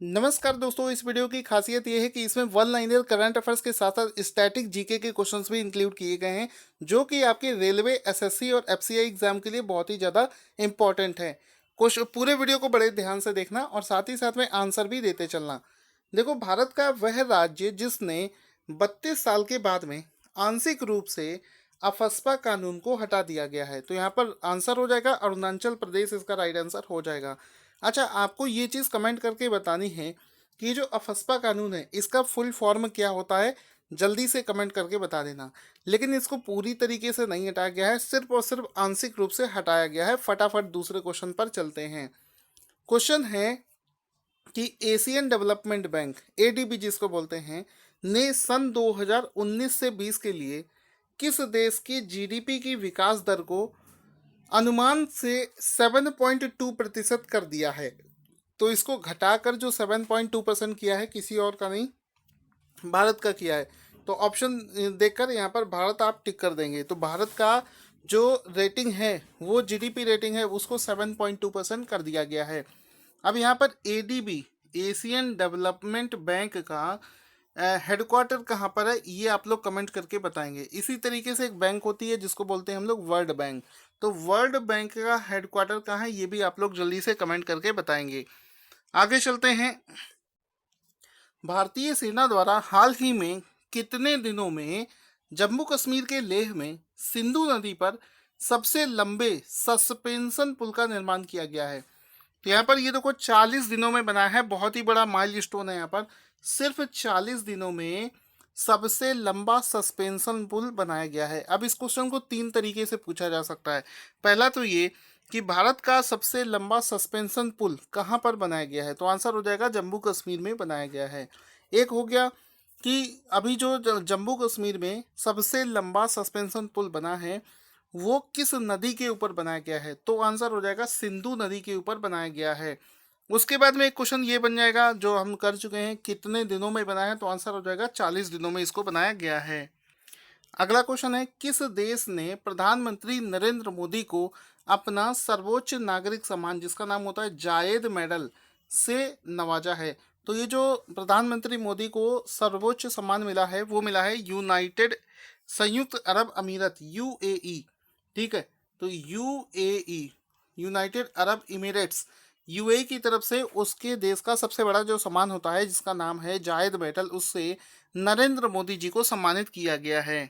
नमस्कार दोस्तों, इस वीडियो की खासियत ये है कि इसमें वन लाइनर करंट अफेयर्स के साथ साथ स्टैटिक जीके के क्वेश्चंस भी इंक्लूड किए गए हैं, जो कि आपके रेलवे, एसएससी और एफसीआई एग्जाम के लिए बहुत ही ज़्यादा इंपॉर्टेंट है। कुछ पूरे वीडियो को बड़े ध्यान से देखना और साथ ही साथ में आंसर भी देते चलना। देखो, भारत का वह राज्य जिसने 32 साल के बाद में आंशिक रूप से अफस्पा कानून को हटा दिया गया है, तो यहाँ पर आंसर हो जाएगा अरुणाचल प्रदेश, इसका राइट आंसर हो जाएगा। अच्छा, आपको ये चीज़ कमेंट करके बतानी है कि ये जो अफस्पा कानून है इसका फुल फॉर्म क्या होता है, जल्दी से कमेंट करके बता देना। लेकिन इसको पूरी तरीके से नहीं हटाया गया है, सिर्फ और सिर्फ आंशिक रूप से हटाया गया है। फटाफट दूसरे क्वेश्चन पर चलते हैं। क्वेश्चन है कि एशियन डेवलपमेंट बैंक, एडीबी जिसको बोलते हैं, ने सन 2019 से 20 के लिए किस देश की जीडीपी की विकास दर को अनुमान से 7.2% कर दिया है। तो इसको घटाकर जो 7.2% किया है, किसी और का नहीं, भारत का किया है। तो ऑप्शन देखकर यहाँ पर भारत आप टिक कर देंगे। तो भारत का जो रेटिंग है, वो जीडीपी रेटिंग है, उसको 7.2% कर दिया गया है। अब यहाँ पर एडीबी, एशियन डेवलपमेंट बैंक का हेडक्वार्टर कहाँ पर है, ये आप लोग कमेंट करके बताएंगे। इसी तरीके से एक बैंक होती है जिसको बोलते हैं हम लोग वर्ल्ड बैंक। तो वर्ल्ड बैंक का हेडक्वार्टर कहाँ है, ये भी आप लोग जल्दी से कमेंट करके बताएंगे। आगे चलते हैं। भारतीय सेना द्वारा हाल ही में कितने दिनों में जम्मू कश्मीर के लेह में सिंधु नदी पर सबसे लंबे सस्पेंशन पुल का निर्माण किया गया है? तो यहाँ पर ये देखो 40 दिनों में बना है, बहुत ही बड़ा माइलस्टोन है। यहाँ पर सिर्फ 40 दिनों में सबसे लंबा सस्पेंशन पुल बनाया गया है। अब इस क्वेश्चन को तीन तरीके से पूछा जा सकता है। पहला तो ये कि भारत का सबसे लंबा सस्पेंशन पुल कहाँ पर बनाया गया है, तो आंसर हो जाएगा जम्मू कश्मीर में बनाया गया है। एक हो गया कि अभी जो जम्मू कश्मीर में सबसे लंबा सस्पेंशन पुल बना है, वो किस नदी के ऊपर बनाया गया है, तो आंसर हो जाएगा सिंधु नदी के ऊपर बनाया गया है। उसके बाद में एक क्वेश्चन ये बन जाएगा जो हम कर चुके हैं, कितने दिनों में बनाया है, तो आंसर हो जाएगा 40 दिनों में इसको बनाया गया है। अगला क्वेश्चन है, किस देश ने प्रधानमंत्री नरेंद्र मोदी को अपना सर्वोच्च नागरिक सम्मान, जिसका नाम होता है जायेद मेडल, से नवाजा है? तो ये जो प्रधानमंत्री मोदी को सर्वोच्च सम्मान मिला है, वो मिला है यूनाइटेड संयुक्त अरब अमीरत, यूएई। ठीक है, तो UAE, United Arab emirates, UAE की तरफ से उसके देश का सबसे बड़ा जो सम्मान होता है, जिसका नाम है जायद मेडल, उससे नरेंद्र मोदी जी को सम्मानित किया गया है।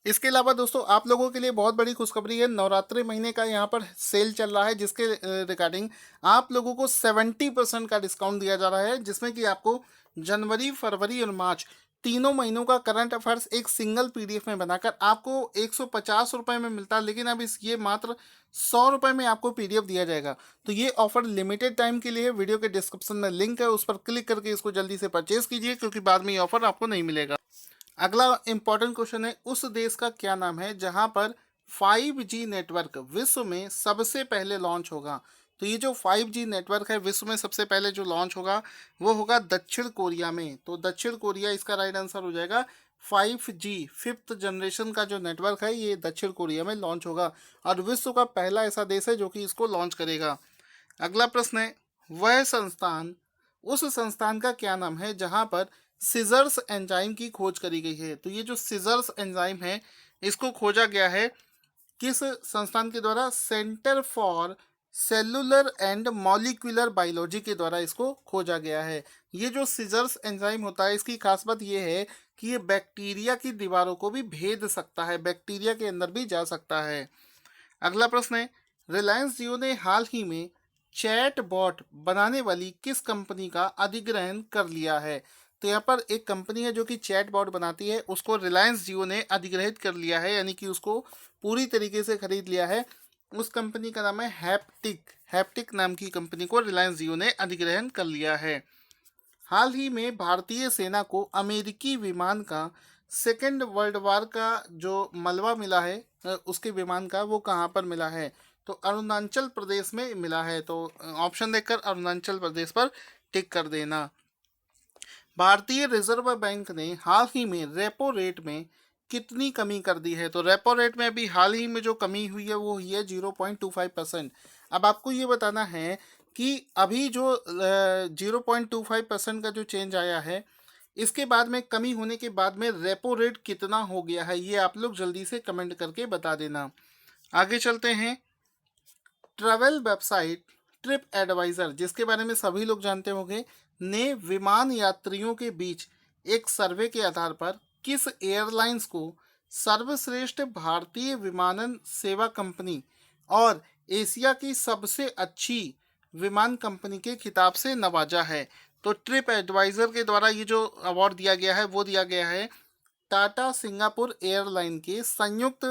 इसके अलावा दोस्तों, आप लोगों के लिए बहुत बड़ी खुशखबरी है। नवरात्रि महीने का यहाँ पर सेल चल रहा है, जिसके रिगार्डिंग आप लोगों को 70% का डिस्काउंट दिया जा रहा है, जिसमें कि आपको जनवरी, फरवरी और मार्च तीनों महीनों का करंट अफेयर्स एक सिंगल पीडीएफ में बनाकर आपको 150 रुपये में मिलता है, लेकिन अब इस ये मात्र 100 रुपये में आपको पीडीएफ दिया जाएगा। तो ये ऑफर लिमिटेड टाइम के लिए है। वीडियो के डिस्क्रिप्शन में लिंक है, उस पर क्लिक करके इसको जल्दी से परचेज कीजिए, क्योंकि बाद में ये ऑफर आपको नहीं मिलेगा। अगला इंपॉर्टेंट क्वेश्चन है, उस देश का क्या नाम है जहां पर 5G नेटवर्क विश्व में सबसे पहले लॉन्च होगा? तो ये जो 5G नेटवर्क है विश्व में सबसे पहले जो लॉन्च होगा, वो होगा दक्षिण कोरिया में। तो दक्षिण कोरिया इसका राइट आंसर हो जाएगा। 5G, फिफ्थ जनरेशन का जो नेटवर्क है, ये दक्षिण कोरिया में लॉन्च होगा और विश्व का पहला ऐसा देश है जो कि इसको लॉन्च करेगा। अगला प्रश्न है, वह संस्थान, उस संस्थान का क्या नाम है जहां पर सीजर्स एंजाइम की खोज करी गई है? तो ये जो सीजर्स एंजाइम है, इसको खोजा गया है किस संस्थान के द्वारा? Centre for cellular and molecular biology के द्वारा इसको खोजा गया है। ये जो सीजर्स एंजाइम होता है, इसकी खास बात ये है कि ये बैक्टीरिया की दीवारों को भी भेद सकता है, बैक्टीरिया के अंदर भी जा सकता है। अगला प्रश्न है, रिलायंस जियो ने हाल ही में चैट बॉट बनाने वाली किस कंपनी का अधिग्रहण कर लिया है? तो यहाँ पर एक कंपनी है जो कि चैट बॉट बनाती है, उसको रिलायंस जियो ने अधिग्रहित कर लिया है, यानी कि उसको पूरी तरीके से खरीद लिया है। उस कंपनी का नाम है हैप्टिक। हैप्टिक नाम की कंपनी को रिलायंस जियो ने अधिग्रहण कर लिया है। हाल ही में भारतीय सेना को अमेरिकी विमान का सेकेंड वर्ल्ड वार का जो मलबा मिला है, उसके विमान का, वो कहाँ पर मिला है? तो अरुणाचल प्रदेश में मिला है। तो ऑप्शन देखकर अरुणाचल प्रदेश पर टिक कर देना। भारतीय रिजर्व बैंक ने हाल ही में रेपो रेट में कितनी कमी कर दी है? तो रेपो रेट में अभी हाल ही में जो कमी हुई है, वो हुई है 0.25%। अब आपको ये बताना है कि अभी जो 0.25% का जो चेंज आया है, इसके बाद में कमी होने के बाद में रेपो रेट कितना हो गया है, ये आप लोग जल्दी से कमेंट करके बता देना। आगे चलते हैं। ट्रैवल वेबसाइट ट्रिप एडवाइजर, जिसके बारे में सभी लोग जानते होंगे, ने विमान यात्रियों के बीच एक सर्वे के आधार पर किस एयरलाइंस को सर्वश्रेष्ठ भारतीय विमानन सेवा कंपनी और एशिया की सबसे अच्छी विमान कंपनी के खिताब से नवाजा है। तो ट्रिप एडवाइजर के द्वारा ये जो अवार्ड दिया गया है वो दिया गया है टाटा सिंगापुर एयरलाइन के संयुक्त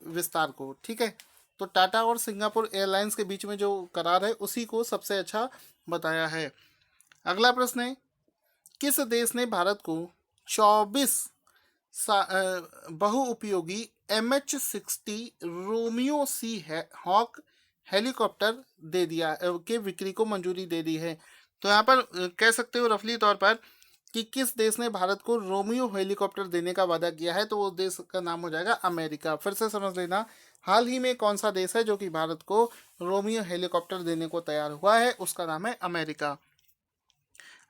विस्तार को। ठीक है, तो टाटा और सिंगापुर एयरलाइंस के बीच में जो करार है उसी को सबसे अच्छा बताया है। अगला प्रश्न है, किस देश ने भारत को 24 बहुउपयोगी MH-60 रोमियो सी हॉक हेलीकॉप्टर दे दिया के बिक्री को मंजूरी दे दी है। तो यहाँ पर कह सकते हो रफली तौर पर कि किस देश ने भारत को रोमियो हेलीकॉप्टर देने का वादा किया है, तो वो देश का नाम हो जाएगा अमेरिका। फिर से समझ लेना, हाल ही में कौन सा देश है जो कि भारत को रोमियो हेलीकॉप्टर देने को तैयार हुआ है, उसका नाम है अमेरिका।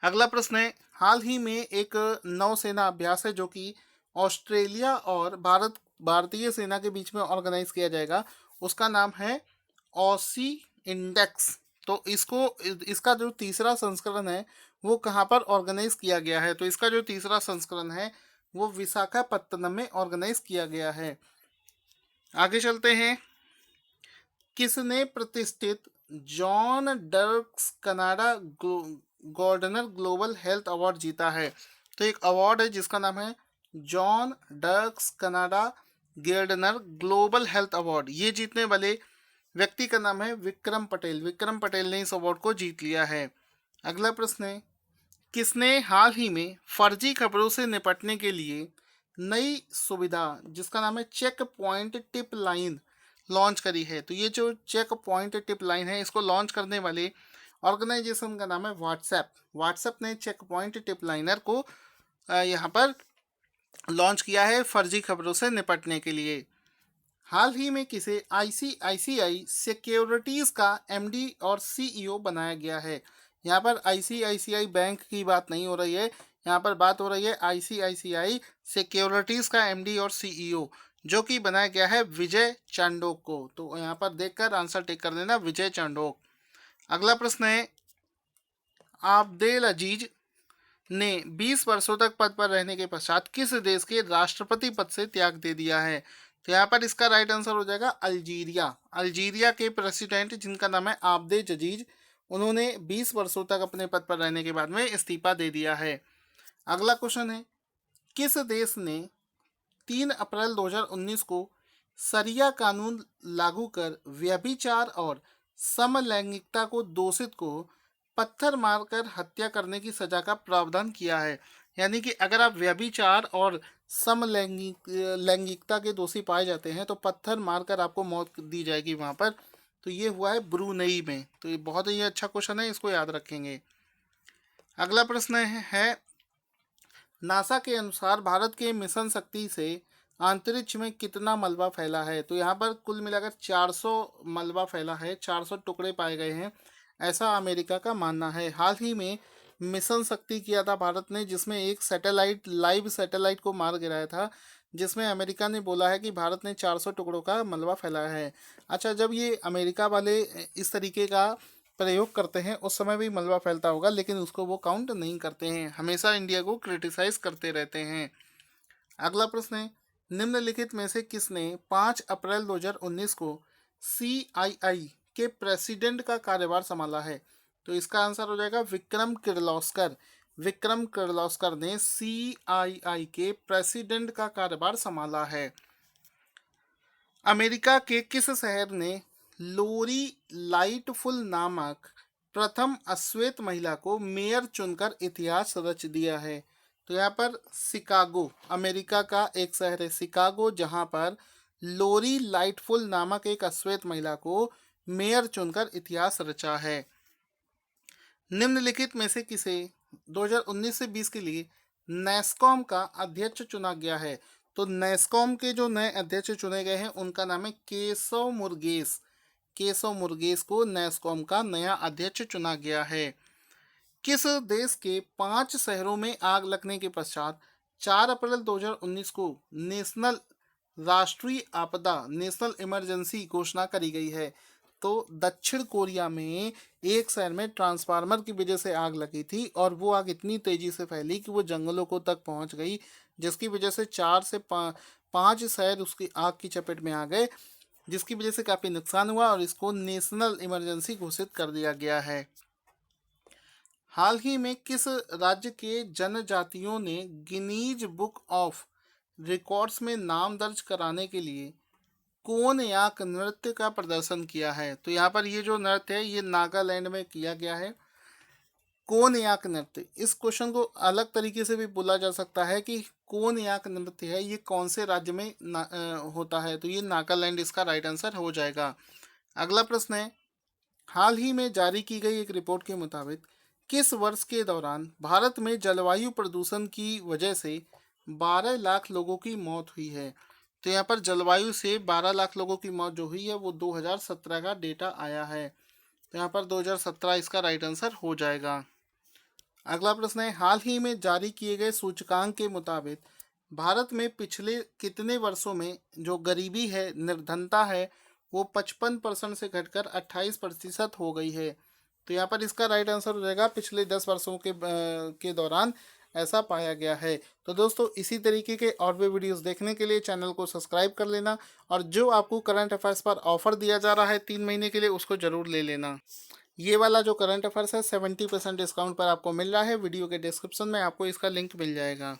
अगला प्रश्न है, हाल ही में एक नौसेना अभ्यास है जो कि ऑस्ट्रेलिया और भारतीय सेना के बीच में ऑर्गेनाइज किया जाएगा, उसका नाम है ऑसी इंडेक्स। तो इसका जो तीसरा संस्करण है वो कहाँ पर ऑर्गेनाइज किया गया है, तो इसका जो तीसरा संस्करण है वो विशाखापत्तनम में ऑर्गेनाइज किया गया है। आगे चलते हैं। किसने प्रतिष्ठित John Dirks Canada Gairdner Global Health Award जीता है? तो एक अवार्ड है जिसका नाम है John Dirks Canada Gairdner Global Health Award. ये जीतने वाले व्यक्ति का नाम है विक्रम पटेल। विक्रम पटेल ने इस अवार्ड को जीत लिया है। अगला प्रश्न है, किसने हाल ही में फर्जी खबरों से निपटने के लिए नई सुविधा जिसका नाम है check point tip line launch करी है? तो ये जो चेक पॉइंट टिप लाइन है इसको लॉन्च करने वाले ऑर्गेनाइजेशन का नाम है व्हाट्सएप। व्हाट्सएप ने चेक पॉइंट टिप लाइनर को यहाँ पर लॉन्च किया है फर्जी खबरों से निपटने के लिए। हाल ही में किसे ICICI सिक्योरिटीज का MD और CEO बनाया गया है? यहाँ पर ICICI बैंक की बात नहीं हो रही है, यहाँ पर बात हो रही है ICICI सिक्योरिटीज का MD और CEO, जो कि बनाया गया है विजय चांडोक को। तो यहाँ पर देखकर आंसर टिक कर देना, विजय चांडोक। अगला प्रश्न है, आब्देल अजीज ने 20 वर्षों तक पद पर रहने के पश्चात किस देश के राष्ट्रपति पद से त्याग दे दिया है? तो यहाँ पर इसका राइट आंसर हो जाएगा अल्जीरिया। अल्जीरिया के प्रेसिडेंट जिनका नाम है आब्दे जजीज, उन्होंने 20 वर्षों तक अपने पद पर रहने के बाद में इस्तीफा दे दिया है। अगला क्वेश्चन है, किस देश ने 3 अप्रैल 2019 को सरिया कानून लागू कर व्यभिचार और समलैंगिकता को दोषित को पत्थर मारकर हत्या करने की सजा का प्रावधान किया है? यानी कि अगर आप व्यभिचार और लैंगिकता के दोषी पाए जाते हैं तो पत्थर मारकर आपको मौत दी जाएगी वहाँ पर। तो ये हुआ है ब्रूनेई में। तो ये बहुत ही अच्छा क्वेश्चन है, इसको याद रखेंगे। अगला प्रश्न है, नासा के अनुसार भारत के मिशन शक्ति से अंतरिक्ष में कितना मलबा फैला है? तो यहाँ पर कुल मिलाकर 400 मलबा फैला है, 400 टुकड़े पाए गए हैं, ऐसा अमेरिका का मानना है। हाल ही में मिशन शक्ति किया था भारत ने, जिसमें एक लाइव सैटेलाइट को मार गिराया था, जिसमें अमेरिका ने बोला है कि भारत ने 400 टुकड़ों का मलबा फैलाया है। अच्छा, जब ये अमेरिका वाले इस तरीके का प्रयोग करते हैं उस समय भी मलबा फैलता होगा, लेकिन उसको वो काउंट नहीं करते हैं, हमेशा इंडिया को क्रिटिसाइज करते रहते हैं। अगला प्रश्न है, निम्नलिखित में से किसने 5 अप्रैल 2019 को CII के प्रेसिडेंट का कार्यभार संभाला है? तो इसका आंसर हो जाएगा विक्रम किर्लोस्कर। विक्रम किर्लोस्कर ने CII के प्रेसिडेंट का कार्यभार संभाला है। अमेरिका के किस शहर ने लोरी लाइटफुल नामक प्रथम अश्वेत महिला को मेयर चुनकर इतिहास रच दिया है? तो यहाँ पर शिकागो, अमेरिका का एक शहर है शिकागो, जहाँ पर लोरी लाइटफुल नामक एक अश्वेत महिला को मेयर चुनकर इतिहास रचा है। निम्नलिखित में से किसे 2019 से 20 के लिए नेस्कॉम का अध्यक्ष चुना गया है? तो नेस्कॉम के जो नए अध्यक्ष चुने गए हैं उनका नाम है केशव मुर्गेश। केशव मुरुगेश को नैस्कॉम का नया अध्यक्ष चुना गया है। किस देश के 5 शहरों में आग लगने के पश्चात 4 अप्रैल 2019 को नेशनल राष्ट्रीय आपदा नेशनल इमरजेंसी घोषणा करी गई है? तो दक्षिण कोरिया में एक शहर में ट्रांसफार्मर की वजह से आग लगी थी और वो आग इतनी तेजी से फैली कि वो जंगलों को तक पहुंच गई, जिसकी वजह से 4 से 5 शहर उसकी आग की चपेट में आ गए, जिसकी वजह से काफ़ी नुकसान हुआ और इसको नेशनल इमरजेंसी घोषित कर दिया गया है। हाल ही में किस राज्य के जनजातियों ने गिनीज बुक ऑफ रिकॉर्ड्स में नाम दर्ज कराने के लिए कोनयाक नृत्य का प्रदर्शन किया है? तो यहाँ पर ये जो नृत्य है ये नागालैंड में किया गया है। कोनयाक नृत्य, इस क्वेश्चन को अलग तरीके से भी बोला जा सकता है कि कोनयाक नृत्य है ये कौन से राज्य में होता है? तो ये नागालैंड इसका राइट आंसर हो जाएगा। अगला प्रश्न है, हाल ही में जारी की गई एक रिपोर्ट के मुताबिक किस वर्ष के दौरान भारत में जलवायु प्रदूषण की वजह से 12 लाख लोगों की मौत हुई है? तो यहाँ पर जलवायु से 12 लाख लोगों की मौत जो हुई है वो 2017 का डेटा आया है। तो यहाँ पर 2017 इसका राइट आंसर हो जाएगा। अगला प्रश्न है, हाल ही में जारी किए गए सूचकांक के मुताबिक भारत में पिछले कितने वर्षों में जो गरीबी है, निर्धनता है, वो 55% से घटकर 28% हो गई है? तो यहाँ पर इसका राइट आंसर हो जाएगा पिछले 10 वर्षों के दौरान ऐसा पाया गया है। तो दोस्तों इसी तरीके के और भी वीडियोस देखने के लिए चैनल को सब्सक्राइब कर लेना और जो आपको करंट अफेयर्स पर ऑफर दिया जा रहा है 3 महीने के लिए उसको ज़रूर ले लेना। ये वाला जो करंट अफेयर्स है 70% डिस्काउंट पर आपको मिल रहा है। वीडियो के डिस्क्रिप्शन में आपको इसका लिंक मिल जाएगा।